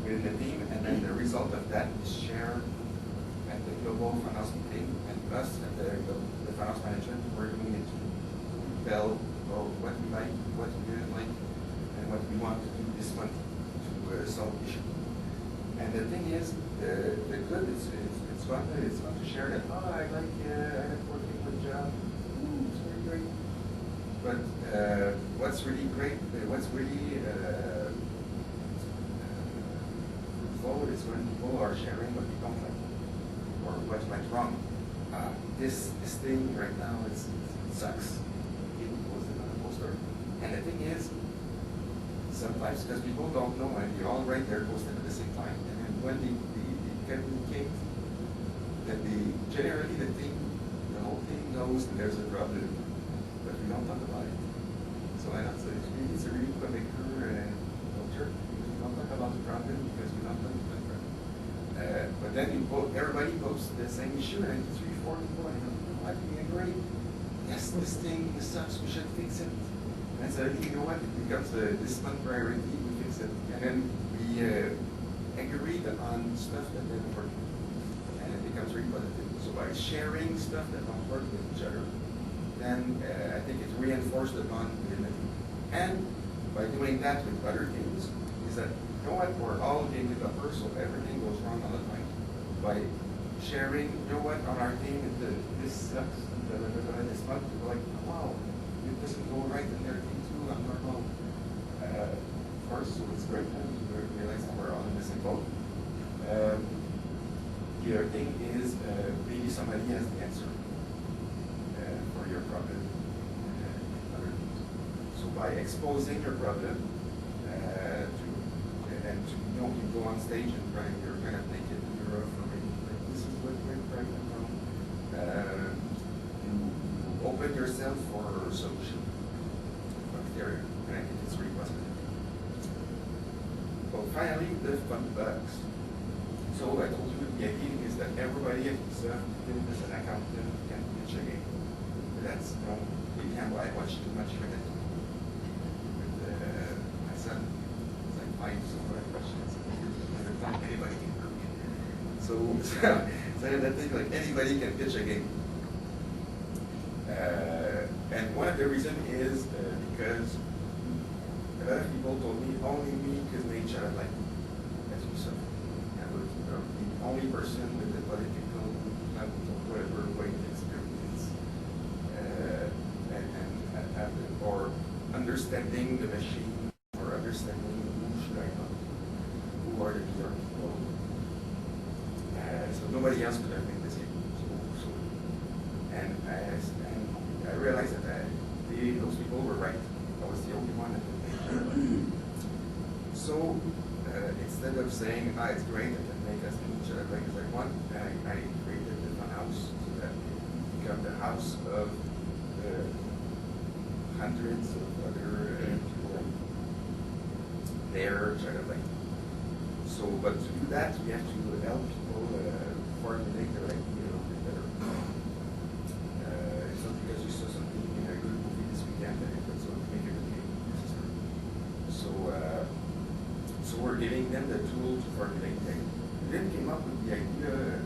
within the team, and then the result of that is shared at the global finance meeting, and us at the finance management, we're doing it to tell what we like, what we didn't like, and what we want to do this month to solve the issue. And the thing is, the good is it's fun to share that. Oh, I like working with John. Ooh, it's very great. But what's really great, what's really fruitful is when people are sharing what they don't like or what went wrong. This thing right now it sucks. People post it on a poster, and the thing is, sometimes because people don't know and they all write their post at the same time, and then when they communicate, that generally the whole thing knows that there's a problem, but we don't talk about it. So I don't say it's a really Quebecer culture. We don't talk about the problem because we don't talk about the problem. But then everybody posts the same issue, and 3, 4 people, and you know what, we agree. Yes, this thing sucks, we should fix it. And so you know what, it becomes this month priority, we fix it. And then we agreed on stuff that didn't work. And it becomes really positive. So by sharing stuff that don't work with each other, then I think it's reinforced the bond within the team. And by doing that with other teams, is that, you know what, we're all game developers, so everything goes wrong all the time. By sharing, you know what, on our team, this sucks, this month, we're like, wow, it doesn't go right in their team too, I'm normal. Of course, so it's great to realize that we're all in the same boat. The other thing is, maybe somebody has the answer for your problem. So by exposing your problem, you go on stage and you're kind of naked in your room, like, this is what we're pregnant from. You open yourself for solution. There, and I think it's really positive. Well, finally, the fun bugs. So I told you the idea is that everybody at Ubisoft, as an accountant, can pitch a game. That's, you can't watch too much with it. With my son, it's like 5 similar questions. Anybody can cook. So that thing, like anybody can pitch a game. And one of the reasons is because a lot of people told me only me could make child like as Ubisoft. I was the only person with the political, whatever way experience, or understanding the machine, or understanding who should I know, who are the killer people. So nobody else could have made this game. And I realized that those people were right. I was the only one that could make it. So instead of saying, it's great, I can make as many like as I want, I created a fun house so that it become the house of hundreds of other people there, try to like. So, but to do that, we have to help people formulate their idea a little bit better. It's not because you saw something in a good movie this weekend that it's going to make a good game necessarily. So we're giving them the tool to formulate the idea. We then came up with the idea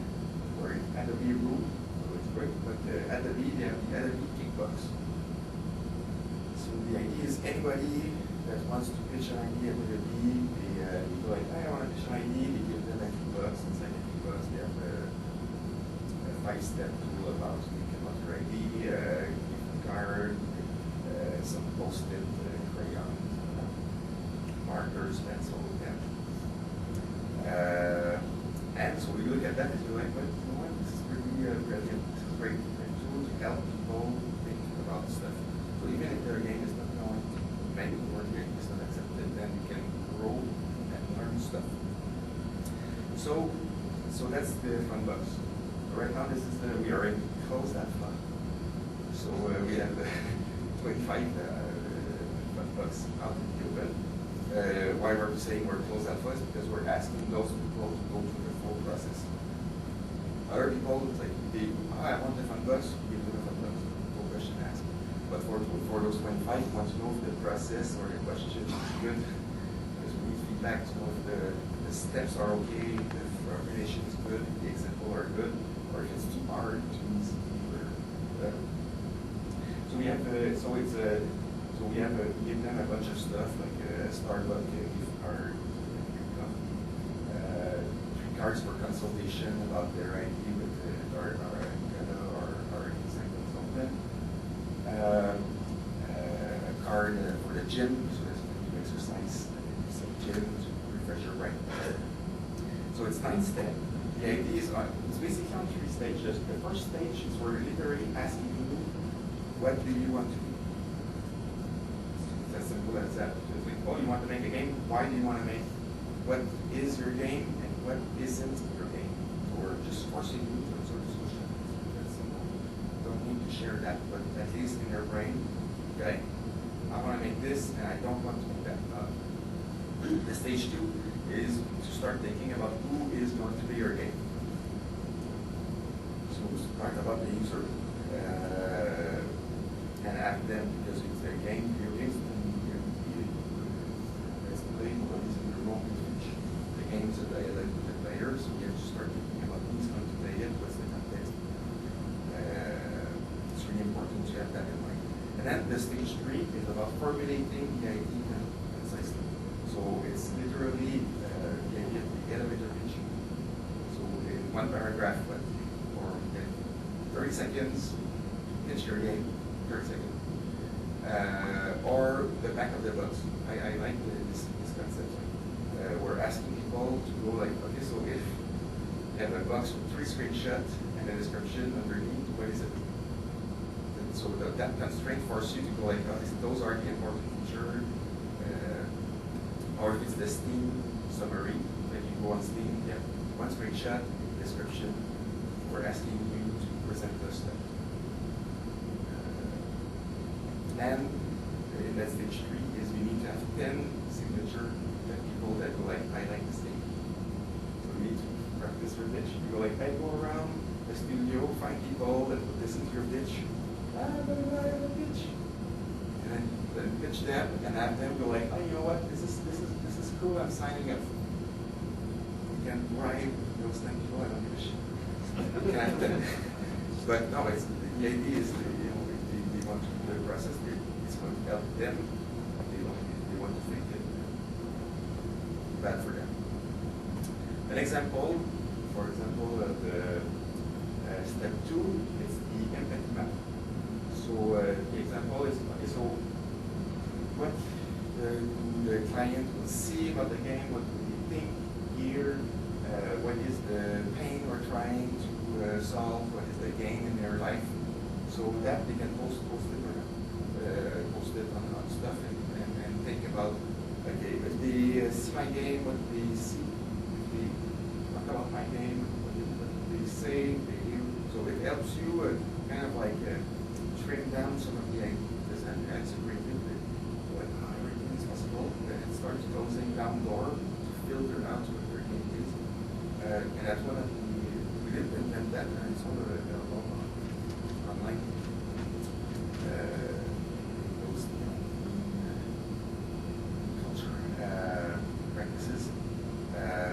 for Adobe Room, so it's great, but Adobe, they have the Adobe Kickbox. So the idea is anybody that wants to pitch an idea to Adobe, they go like, I want to pitch an idea, they give them a Kickbox, inside the Kickbox they have a 5-step tool about thinking about your idea, gift card, some post-it, crayons, markers, pencil, pen. And so we look at that and we're like, well, you know what, this is really brilliant, this is great tool to help people think about stuff. So even if their game is not going to make it work, it's not accepted, then you can grow and learn stuff. So that's the fun box. Right now, this is we already closed that fun. So we have 25 fun box out in the open. Why we're saying we're closed that fun is because we're asking those people to go through the full process. Other people, it's like, I want the fun box, we give them the fun box, no question asked. But for those 25, we want to know if the process or the question is good, because we need feedback to know if the steps are okay, if our relation is good, if the example are good, or if it's too hard, too easy, or whatever. So we have we give them a bunch of stuff like Starbucks gift card, coffee, 3 cards for consultation about their idea with our design consultant, a card for the gym, so that's when you exercise, some gym to refresh your brain. So it's 9 steps. The idea is it's basically on 3 stages. The first stage is we're literally asking you, what do you want to do? It's as simple as that. Just like, oh, you want to make a game? Why do you want to make? What is your game and what isn't your game? So we're just forcing you to sort of solution. That's simple. Don't need to share that, but at least in your brain, okay, I want to make this and I don't want to make that. The stage 2 is to start thinking about who is going to be your game. So start about the user and ask them, because it's their game, your games, it's playing, nobody's in the room to teach the games that they like with the players, so we have to start thinking about who's going to play it, what's the context. It's really important to have that in mind. And then the stage 3 is about formulating the idea concisely. So it's literally the elevator pitch. So in 1 paragraph, or 30 seconds, pitch your game, 30 seconds. Or the back of the box. I like this concept. We're asking people to go like, okay, so if you have a box with 3 screenshots and a description underneath, what is it? And so that constraint forces you to go like, oh, those are the important features. Or if it's the Steam summary, like you go on Steam, you have 1 screenshot, description. We're asking you to present us that. And in that stage 3 is we need to have 10 signature people that go like, I like this game. So we need to practice your pitch. You go like, I go around the studio, find people that would listen to your pitch. I have a pitch. And then pitch them and have them go like, oh, you know what? This is cool. I'm signing up. You can bribe those 10 people. I don't give a shit. You can have them. But no, the idea is they want to do the process. It's going to help them. They want to make it bad for them. An example, for example, of the step 2 is the empathy map. So the example is so what the client will see about the game, what do they think, hear, what is the pain we're trying to solve, what is the gain in their life, so that they can post it on stuff and think about, okay, if they see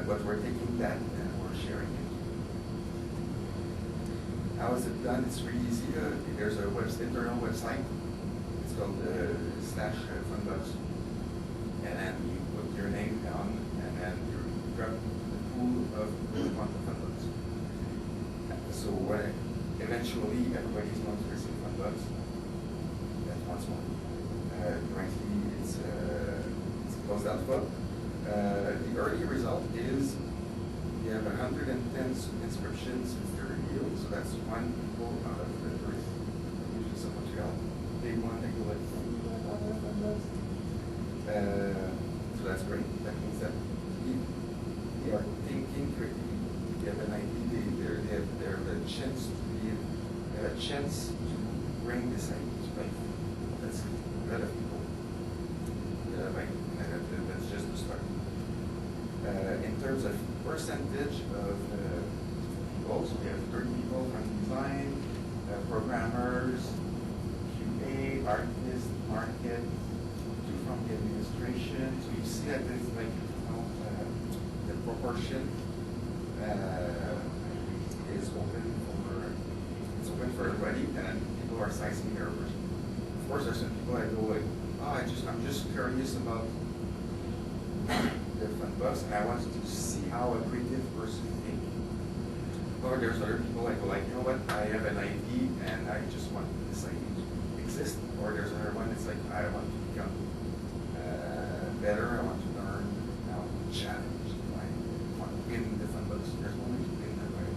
but we're taking that and we're sharing it. How is it done? It's really easy. There's a internal website. It's called /fundbucks. And then you put your name down, and then you drop the pool of the fundbucks. So eventually everybody's going to receive fundbucks. That's once more. Currently it's closed alpha. The early result is we have 110 inscriptions since the reveal, so that's one people out of the first. Usually some Montreal. Big one, they go like so that's great. That means that we are thinking critically. We have an idea. They have a chance to bring this idea to life. That's a lot of people. That's just the start. In terms of percentage of people, so we have 30 people from design, programmers, QA, artists, market, 2 from the administration. So you see that it's like, the proportion is open for everybody, and people are sizing their version. Of course, there's some people that go like, I'm just curious about the fundbucks, and I want to see how a creative person thinks. Or there's other people that go like, you know what, I have an idea and I just want this idea to exist. Or there's another one that's like, I want to become better, I want to learn, I want to challenge, I want to win the fundbucks. There's no way to win that way.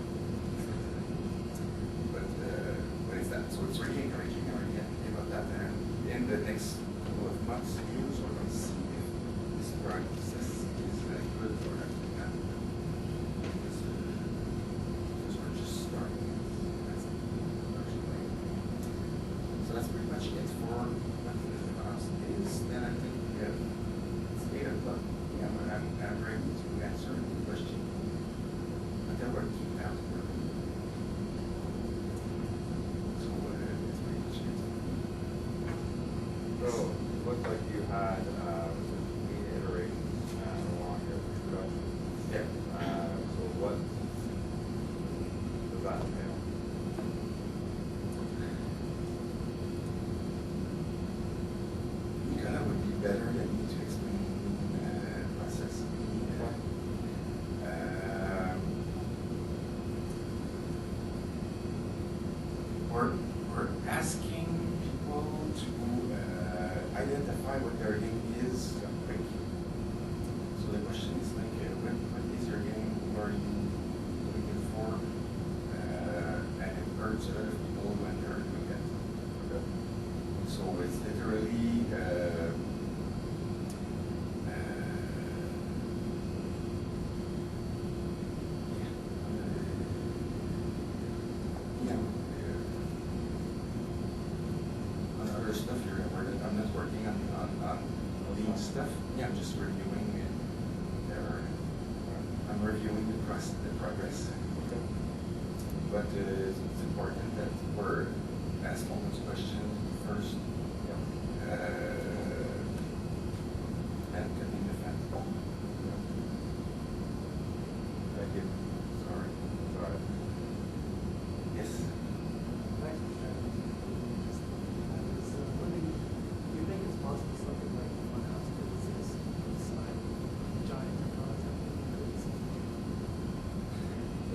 But it's that. So it's really encouraging. I already thinking about that. And in the next couple of months, years, we're going to see if this process is good or not. Because we're just starting. That's the production line. So that's pretty much it for what the house is. Then I think we have, it's 8 o'clock. Yeah, I'm ready to answer any question. I think we're 2,000. So it's pretty much it. So it looks like you had 8 iterations along your production. Yeah. So what does that entail? Nicola would be better than me to explain the process. We're asking people to identify what their game is quick. So the question is like, what is your game? Who are you looking for? And it hurts a lot of people when they're doing that. Okay. So it's literally on other stuff here. I'm not working on lean stuff. Yeah, I'm just reviewing it. I'm reviewing the progress. Okay. But it's important that we're asking all those questions first. And cutting the fence. Thank you. Sorry. Sorry. Yes. Do you think it's possible something like one house could exist inside giant technology?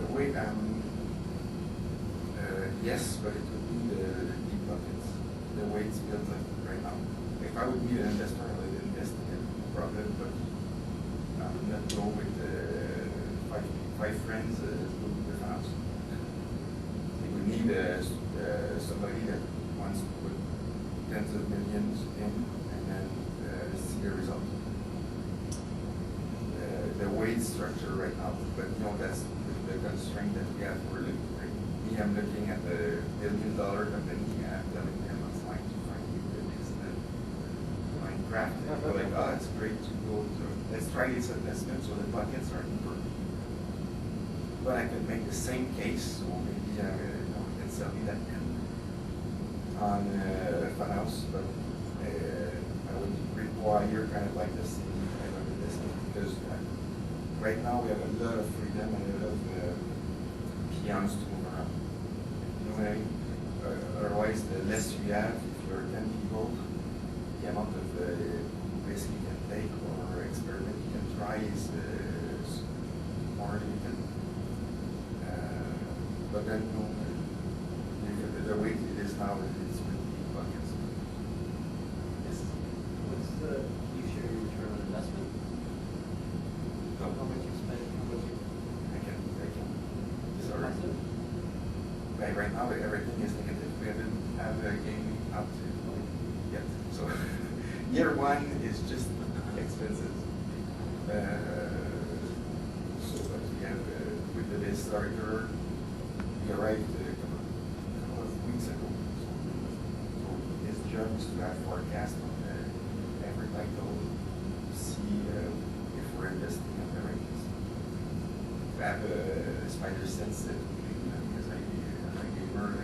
The way yes, but it would be the deep buckets, the way it's built like right now. If I would be an investor, I would invest in it, no problem, but I would not go with five friends to the house. You would need somebody that wants to put tens of millions in and then see the result. The weight structure right now, but you know, that's the constraint that we have. I'm looking at the billion-dollar company, and I'm telling them I'm trying to find the next Minecraft. And they're like, oh, it's great to go to, let's try this investment so the buckets are deeper. But I could make the same case, so maybe I can sell me that pen on Funhouse, but I would require kind of like the same kind of investment because right now we have a lot of freedom and a lot of peons to move around. You know what I mean? Otherwise, the less you have, if you're 10 people, the amount of risk you can take or experiment you can try is more limited. But then, you know, the way it is now, it's really buckets. Yes. What's the, you share your return on investment? No. How much you spend, how much you? I can. Sorry. Positive? Right now, everything is negative. We haven't had a game up to yet. So, year one is just expenses. So, but we have, with the starter, we arrived a couple of weeks ago. So his job is to have forecast on every title, see if we're investing in the right place. To have a spider sense that because I'm a gamer,